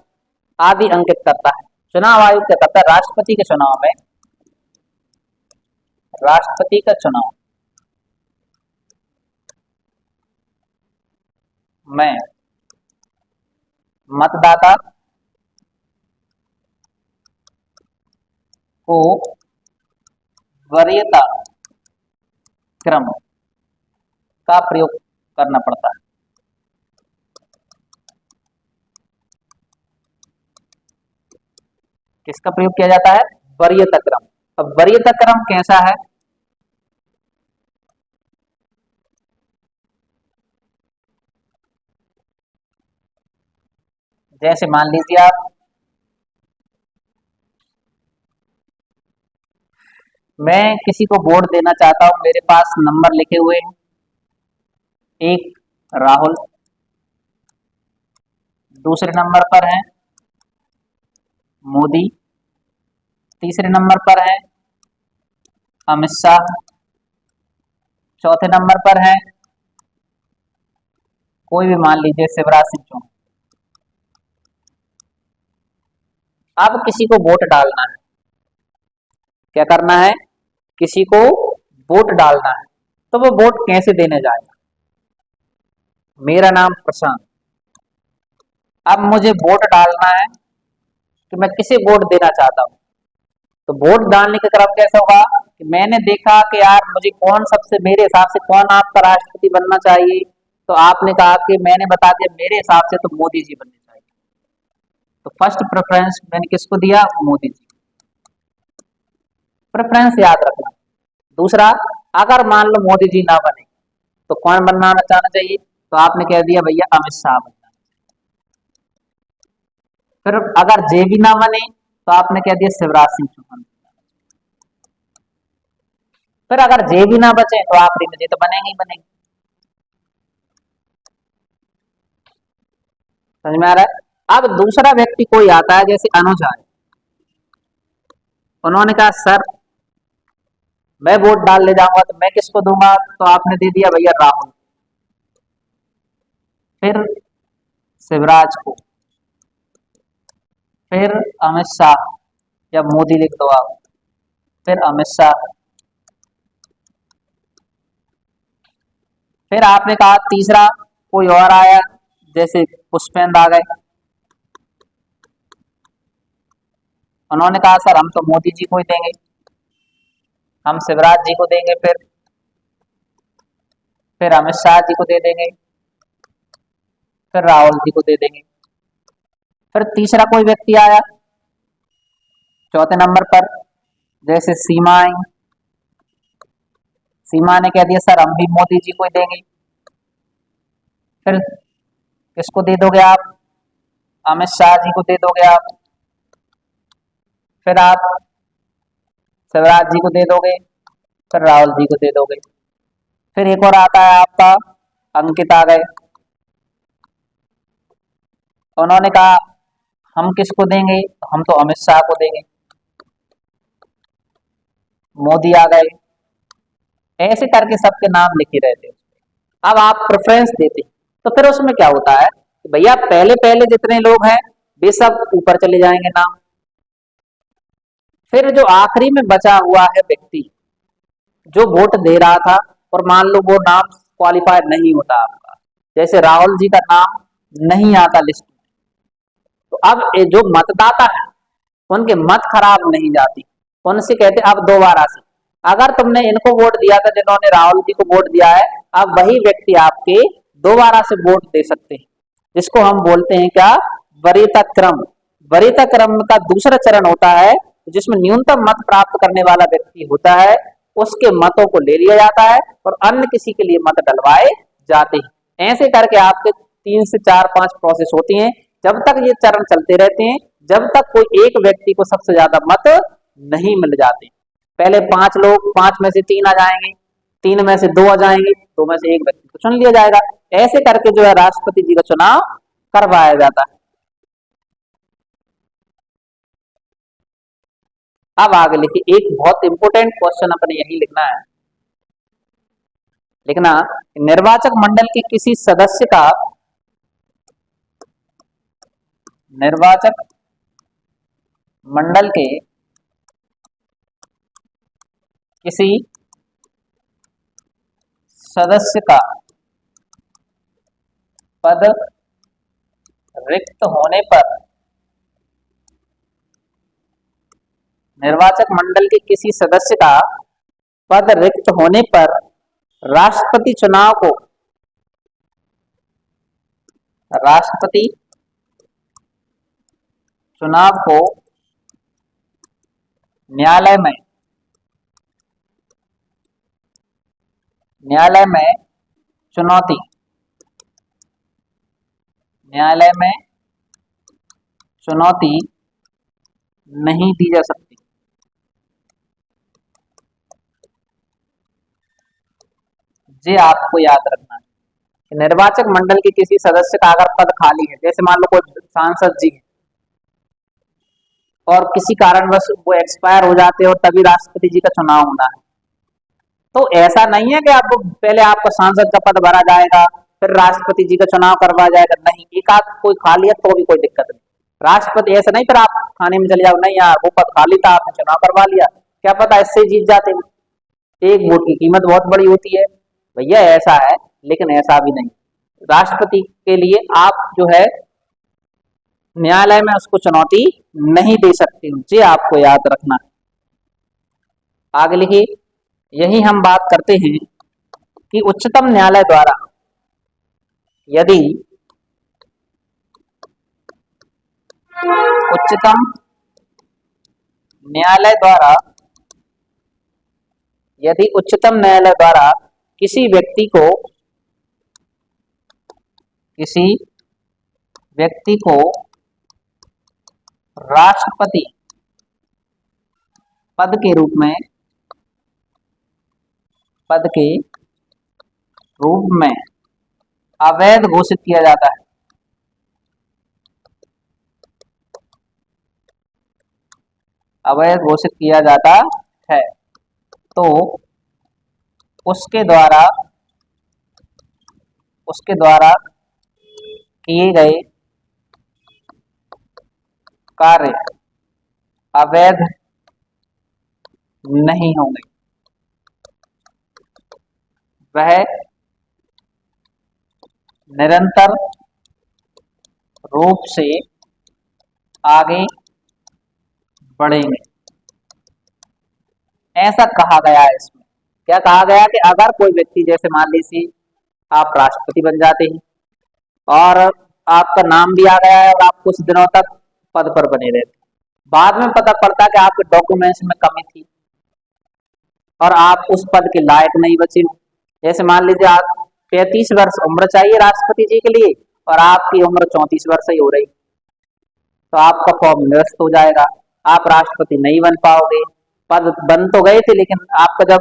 आदि अंकित करता है। चुनाव आयोग क्या करता है? राष्ट्रपति के चुनाव में मतदाता को वरीयता क्रम का प्रयोग करना पड़ता है। किसका प्रयोग किया जाता है? वरीयता क्रम। अब वरीयता क्रम कैसा है? जैसे मान लीजिए आप, मैं किसी को वोट देना चाहता हूं, मेरे पास नंबर लिखे हुए हैं, एक राहुल, दूसरे नंबर पर है मोदी, तीसरे नंबर पर है अमित शाह, चौथे नंबर पर है कोई भी मान लीजिए शिवराज सिंह चौहान। अब किसी को वोट डालना है, क्या करना है? किसी को वोट डालना है, तो वो वोट कैसे देने जाएगा? मेरा नाम प्रशांत, अब मुझे वोट डालना है कि मैं किसे वोट देना चाहता हूं, तो वोट डालने का क्रम कैसा होगा कि मैंने देखा कि यार मुझे कौन सबसे, मेरे हिसाब से कौन आपका राष्ट्रपति बनना चाहिए, तो आपने कहा कि मैंने बता दिया मेरे हिसाब से तो मोदी जी बनने चाहिए। तो फर्स्ट प्रेफरेंस मैंने किसको दिया? मोदी जी। प्रेफरेंस याद रखना। दूसरा, अगर मान लो मोदी जी ना बने तो कौन बनना चाहना चाहिए? तो आपने कह दिया भैया अमित शाह बनना। फिर अगर जे भी ना बने तो आपने कह दिया शिवराज सिंह चौहान। फिर अगर जे भी ना बचे तो आखिरी में जे तो बनेंगे ही बनेंगे। समझ में आ रहा है? अब दूसरा व्यक्ति कोई आता है, जैसे अनुज आए, उन्होंने कहा सर मैं वोट डाल ले जाऊंगा तो मैं किसको दूंगा? तो आपने दे दिया भैया राहुल। फिर शिवराज को, फिर अमित शाह, या मोदी लिख दो आप, फिर अमित शाह। फिर आपने कहा तीसरा कोई और आया, जैसे पुष्पेंद्र आ गए, उन्होंने कहा सर हम तो मोदी जी को ही देंगे, हम शिवराज जी को देंगे, फिर अमित शाह जी को दे देंगे, फिर राहुल जी को दे देंगे। फिर तीसरा कोई व्यक्ति आया चौथे नंबर पर, जैसे सीमा आई, सीमा ने कह दिया सर हम भी मोदी जी को ही देंगे। फिर किसको दे दोगे आप? अमित शाह जी को दे दोगे आप। फिर आप शिवराज जी को दे दोगे, फिर राहुल जी को दे दोगे। फिर एक और आता है आपका अंकित आ गए, उन्होंने कहा हम किसको देंगे? हम तो अमित शाह को देंगे। मोदी आ गए, ऐसे करके सबके नाम लिखे रहते। अब आप प्रेफरेंस देते, तो फिर उसमें क्या होता है कि भैया पहले पहले जितने लोग हैं वे सब ऊपर चले जाएंगे नाम। फिर जो आखिरी में बचा हुआ है व्यक्ति जो वोट दे रहा था, और मान लो वो नाम क्वालिफाइड नहीं होता आपका, जैसे राहुल जी का नाम नहीं आता लिस्ट में, तो अब ये जो मतदाता है उनके मत खराब नहीं जाती, उनसे कहते अब दोबारा से, अगर तुमने इनको वोट दिया था जिन्होंने राहुल जी को वोट दिया है, अब वही व्यक्ति आपके दोबारा से वोट दे सकते हैं, जिसको हम बोलते हैं क्या? वरीयता क्रम। वरीयता क्रम का दूसरा चरण होता है जिसमें न्यूनतम मत प्राप्त करने वाला व्यक्ति होता है, उसके मतों को ले लिया जाता है और अन्य किसी के लिए मत डलवाए जाते हैं। ऐसे करके आपके 3 से 4 5 प्रोसेस होती हैं, जब तक ये चरण चलते रहते हैं, जब तक कोई एक व्यक्ति को सबसे ज्यादा मत नहीं मिल जाते। पहले 5 लोग, 5 में से 3 आ जाएंगे, 3 में से 2 आ जाएंगे, 2 में से एक व्यक्ति को चुन लिया जाएगा। ऐसे करके जो है राष्ट्रपति जी का चुनाव करवाया जाता है। अब आगे लिखिए, एक बहुत इंपोर्टेंट क्वेश्चन अपने यही लिखना है, लिखना निर्वाचक मंडल के किसी सदस्य का, निर्वाचक मंडल के किसी सदस्य का पद रिक्त होने पर, निर्वाचक मंडल के किसी सदस्य का पद रिक्त होने पर राष्ट्रपति चुनाव को, राष्ट्रपति चुनाव को न्यायालय में चुनौती, न्यायालय में चुनौती नहीं दी जा सकती। ये आपको याद रखना है कि निर्वाचक मंडल के किसी सदस्य का अगर पद खाली है, जैसे मान लो कोई सांसद जी है और किसी कारणवश वो एक्सपायर हो जाते हैं और तभी राष्ट्रपति जी का चुनाव होना है, तो ऐसा नहीं है कि आपको पहले आपका सांसद का पद भरा जाएगा फिर राष्ट्रपति जी का चुनाव करवाया जाएगा, नहीं, एक आध कोई खाली है तो भी कोई दिक्कत नहीं। राष्ट्रपति ऐसा नहीं फिर आप थाने में चले जाओ, नहीं यार वो पद खाली था आपने चुनाव करवा लिया, क्या पता इससे जीत जाते हैं, एक वोट की कीमत बहुत बड़ी होती है। भैया ऐसा है, लेकिन ऐसा भी नहीं, राष्ट्रपति के लिए आप जो है न्यायालय में उसको चुनौती नहीं दे सकते हो, ये आपको याद रखना है। आगे लिखिए, यही हम बात करते हैं कि उच्चतम न्यायालय द्वारा यदि उच्चतम न्यायालय द्वारा, यदि उच्चतम न्यायालय द्वारा किसी व्यक्ति को राष्ट्रपति पद के रूप में अवैध घोषित किया जाता है, अवैध घोषित किया जाता है, तो उसके द्वारा किए गए कार्य अवैध नहीं होंगे, वह निरंतर रूप से आगे बढ़ेंगे। ऐसा कहा गया है। इसमें क्या कहा गया कि अगर कोई व्यक्ति, जैसे मान लीजिए आप राष्ट्रपति बन जाते हैं और आपका नाम भी आ गया है और आप कुछ दिनों तक पद पर बने रहते, बाद में पता पड़ता कि आपके डॉक्यूमेंट्स में कमी थी और आप उस पद के लायक नहीं बचे हो। जैसे मान लीजिए आप 35 वर्ष उम्र चाहिए राष्ट्रपति जी के लिए और आपकी उम्र 34 वर्ष ही हो रही, तो आपका फॉर्म निरस्त हो जाएगा, आप राष्ट्रपति नहीं बन पाओगे। पद बन तो गए थे, लेकिन आपका जब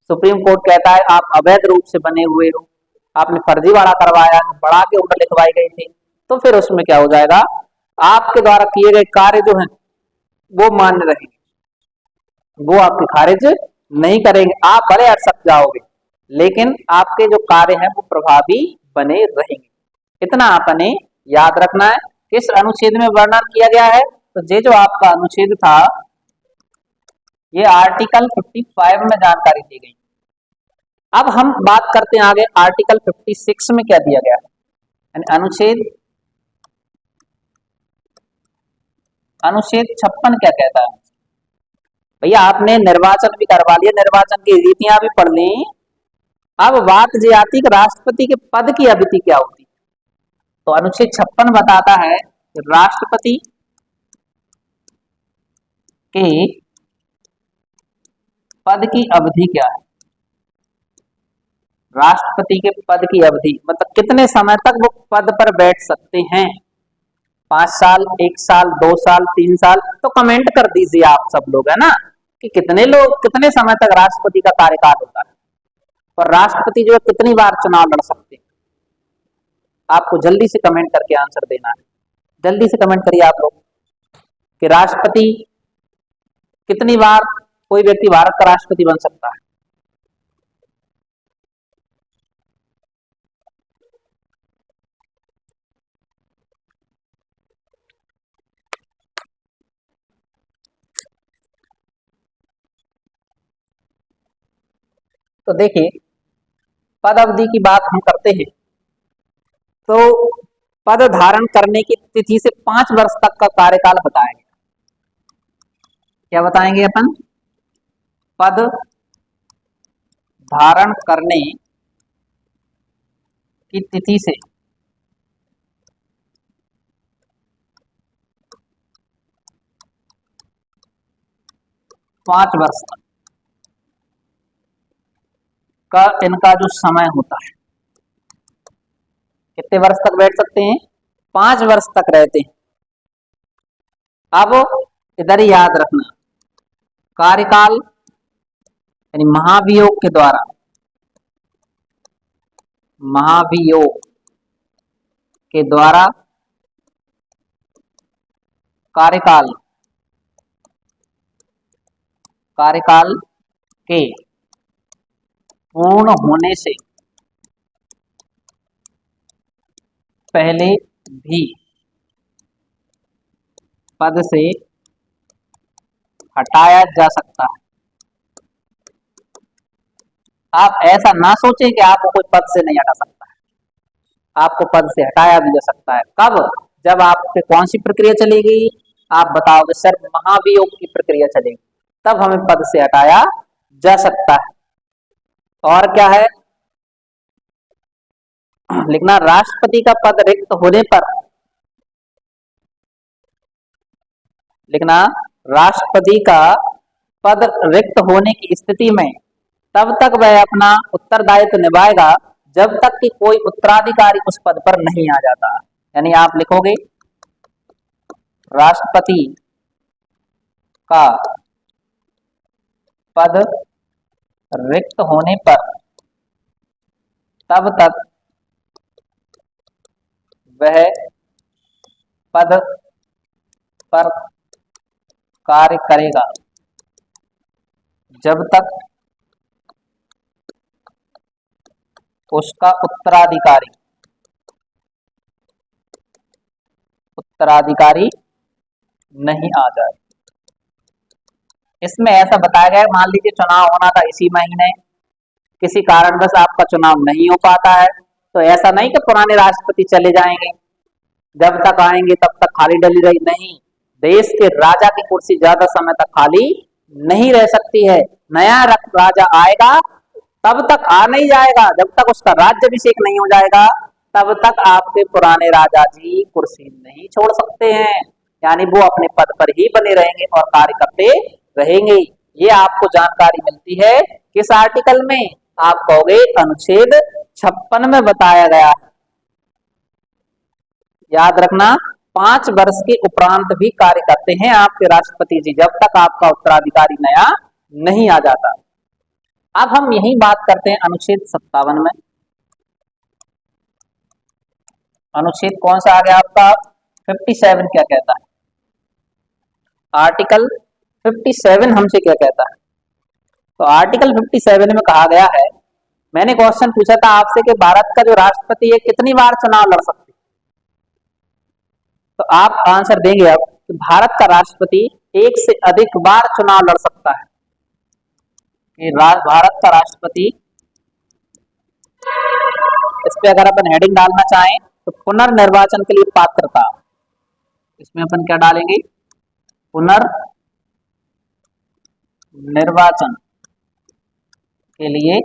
सुप्रीम कोर्ट कहता है आप अवैध रूप से बने हुए हो, आपने फर्जीवाड़ा करवाया, बढ़ा के उम्र लिखवाई गई थी, तो फिर उसमें क्या हो जाएगा, आपके द्वारा किए गए कार्य जो हैं वो मान्य रहेंगे, वो आपके खारिज नहीं करेंगे। आप बड़े अटक जाओगे, लेकिन आपके जो कार्य हैं वो प्रभावी बने रहेंगे। इतना आपने याद रखना है। किस अनुच्छेद में वर्णन किया गया है, तो ये जो आपका अनुच्छेद था, ये आर्टिकल 55 में जानकारी दी गई। अब हम बात करते हैं आगे आर्टिकल 56 में क्या दिया गया है। अनुच्छेद 56 क्या कहता है। भैया आपने निर्वाचन भी करवा लिया, निर्वाचन की रीतियां भी पढ़ ली, अब बात ये आती कि राष्ट्रपति के पद की अवधि क्या होती है। तो अनुच्छेद 56 बताता है कि राष्ट्रपति के पद की अवधि क्या है। राष्ट्रपति के पद की अवधि मतलब कितने समय तक वो पद पर बैठ सकते हैं, 5 साल, 1 साल, 2 साल, 3 साल। तो कमेंट कर दीजिए आप सब लोग, है ना, कि कितने समय तक राष्ट्रपति का कार्यकाल होता है और राष्ट्रपति जो है कितनी बार चुनाव लड़ सकते हैं। आपको जल्दी से कमेंट करके आंसर देना है। जल्दी से कमेंट करिए आप लोग कि राष्ट्रपति कितनी बार कोई व्यक्ति भारत का राष्ट्रपति बन सकता है। तो देखिए, पद अवधि की बात हम करते हैं तो पद धारण करने की तिथि से 5 वर्ष तक का कार्यकाल बताएंगे। क्या बताएंगे अपन, पद धारण करने की तिथि से 5 वर्ष तक का इनका जो समय होता है। कितने वर्ष तक बैठ सकते हैं, 5 वर्ष तक रहते हैं। अब इधर ही याद रखना, कार्यकाल यानी महाभियोग के द्वारा कार्यकाल के पूर्ण होने से पहले भी पद से हटाया जा सकता है। आप ऐसा ना सोचें कि आपको कोई पद से नहीं हटा सकता है, आपको पद से हटाया भी जा सकता है। कब, जब आप पे कौन सी प्रक्रिया चलेगी, आप बताओगे सर महाभियोग की प्रक्रिया चलेगी, तब हमें पद से हटाया जा सकता है। और क्या है लिखना, राष्ट्रपति का पद रिक्त होने पर लिखना, राष्ट्रपति का पद रिक्त होने की स्थिति में तब तक वह अपना उत्तरदायित्व निभाएगा जब तक कि कोई उत्तराधिकारी उस पद पर नहीं आ जाता। यानी आप लिखोगे राष्ट्रपति का पद रिक्त होने पर तब तक वह पद पर कार्य करेगा जब तक उसका उत्तराधिकारी नहीं आ जाए। इसमें ऐसा बताया गया है, मान लीजिए चुनाव होना था इसी महीने, किसी कारणवश आपका चुनाव नहीं हो पाता है, तो ऐसा नहीं कि पुराने राष्ट्रपति चले जाएंगे, जब तक आएंगे तब तक खाली डली रही, नहीं, देश के राजा की कुर्सी ज्यादा समय तक खाली नहीं रह सकती है। नया राजा आएगा तब तक आ नहीं जाएगा, जब तक उसका राज्याभिषेक नहीं हो जाएगा तब तक आपके पुराने राजा जी कुर्सी नहीं छोड़ सकते हैं। यानी वो अपने पद पर ही बने रहेंगे और कार्य करते रहेंगे। ये आपको जानकारी मिलती है किस आर्टिकल में? आप कहोगे अनुच्छेद 56 में बताया गया है। याद रखना, 5 वर्ष के उपरांत भी कार्य करते हैं आपके राष्ट्रपति जी, जब तक आपका उत्तराधिकारी नया नहीं आ जाता। अब हम यही बात करते हैं अनुच्छेद 57 में। अनुच्छेद कौन सा आ गया आपका? 57 क्या कहता है? आर्टिकल 57 हमसे क्या कहता है? तो आर्टिकल 57 में कहा गया है, मैंने क्वेश्चन पूछा था आपसे कि भारत का जो राष्ट्रपति है कितनी बार चुनाव लड़ सकते, तो आप आंसर देंगे अब कि भारत का राष्ट्रपति 1 से अधिक बार चुनाव लड़ सकता है। कि भारत का राष्ट्रपति, इस पे अगर अपन हेडिंग डालना चाहें तो पुनर्निर्वाचन के लिए पात्रता, इसमें अपन क्या डालेंगे? पुनर्निर्वाचन के लिए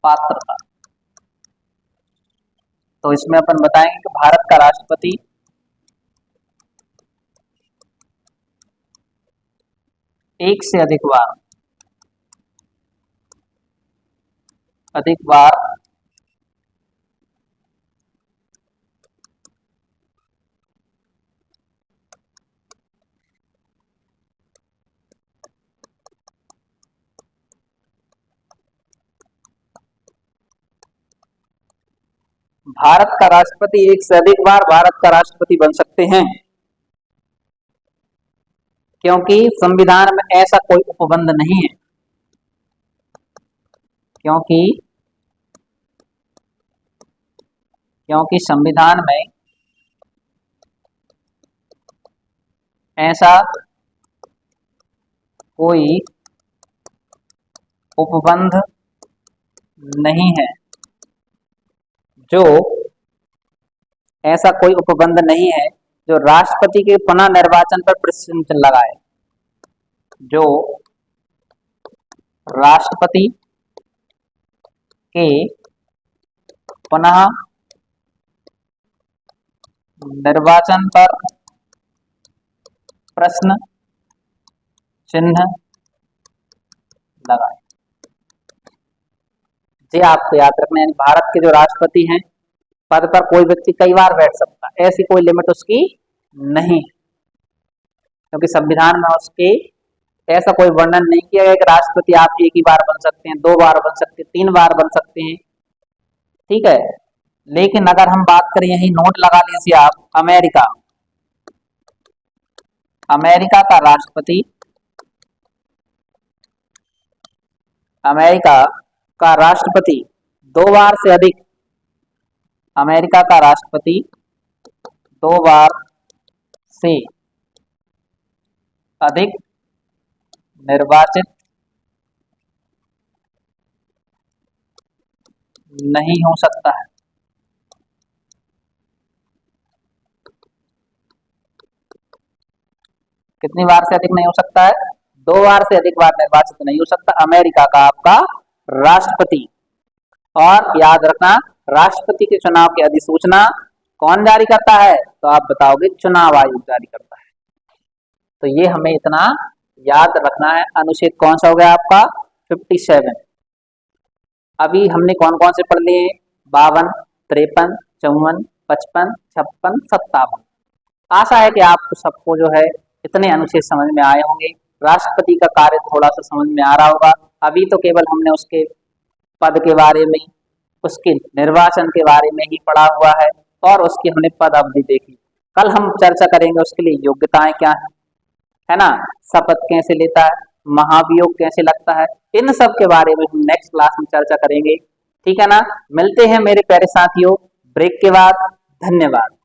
पात्रता। तो इसमें अपन बताएंगे कि भारत का राष्ट्रपति एक से अधिक बार भारत का राष्ट्रपति एक से अधिक बार भारत का राष्ट्रपति बन सकते हैं, क्योंकि संविधान में ऐसा कोई उपबंध नहीं है। क्योंकि संविधान में ऐसा कोई उपबंध नहीं है जो राष्ट्रपति के पुनः निर्वाचन पर प्रश्न चिन्ह लगाए। जो राष्ट्रपति के पुनः निर्वाचन पर प्रश्न चिन्ह लगाए। ये आपको याद रखना है। भारत के जो राष्ट्रपति हैं, पद पर कोई व्यक्ति कई बार बैठ सकता है, ऐसी कोई लिमिट उसकी नहीं, क्योंकि संविधान में उसके ऐसा कोई वर्णन नहीं किया गया कि राष्ट्रपति आप 1 ही बार बन सकते हैं, 2 बार बन सकते हैं, 3 बार बन सकते हैं, ठीक है। लेकिन अगर हम बात करें, यही नोट लगा लीजिए आप, अमेरिका का राष्ट्रपति, अमेरिका का राष्ट्रपति 2 बार से अधिक, अमेरिका का राष्ट्रपति 2 बार से अधिक निर्वाचित नहीं हो सकता है। कितनी बार से अधिक नहीं हो सकता है? 2 बार से अधिक बार निर्वाचित नहीं हो सकता अमेरिका का आपका राष्ट्रपति। और याद रखना, राष्ट्रपति के चुनाव की अधिसूचना कौन जारी करता है? तो आप बताओगे चुनाव आयोग जारी करता है। तो ये हमें इतना याद रखना है। अनुच्छेद कौन सा हो गया आपका? 57। अभी हमने कौन कौन से पढ़ लिए? 52, 53, 54, 55, 56, 57। आशा है कि आपको सबको जो है इतने अनुच्छेद समझ में आए होंगे। राष्ट्रपति का कार्य थोड़ा सा समझ में आ रहा होगा। अभी तो केवल हमने उसके पद के बारे में, उसके निर्वाचन के बारे में ही पढ़ा हुआ है और उसकी हमने पद अवधि देखी। कल हम चर्चा करेंगे उसके लिए योग्यताएं क्या है ना, शपथ कैसे लेता है, महाभियोग कैसे लगता है, इन सब के बारे में हम नेक्स्ट क्लास में चर्चा करेंगे। ठीक है ना? मिलते हैं मेरे प्यारे साथियों ब्रेक के बाद। धन्यवाद।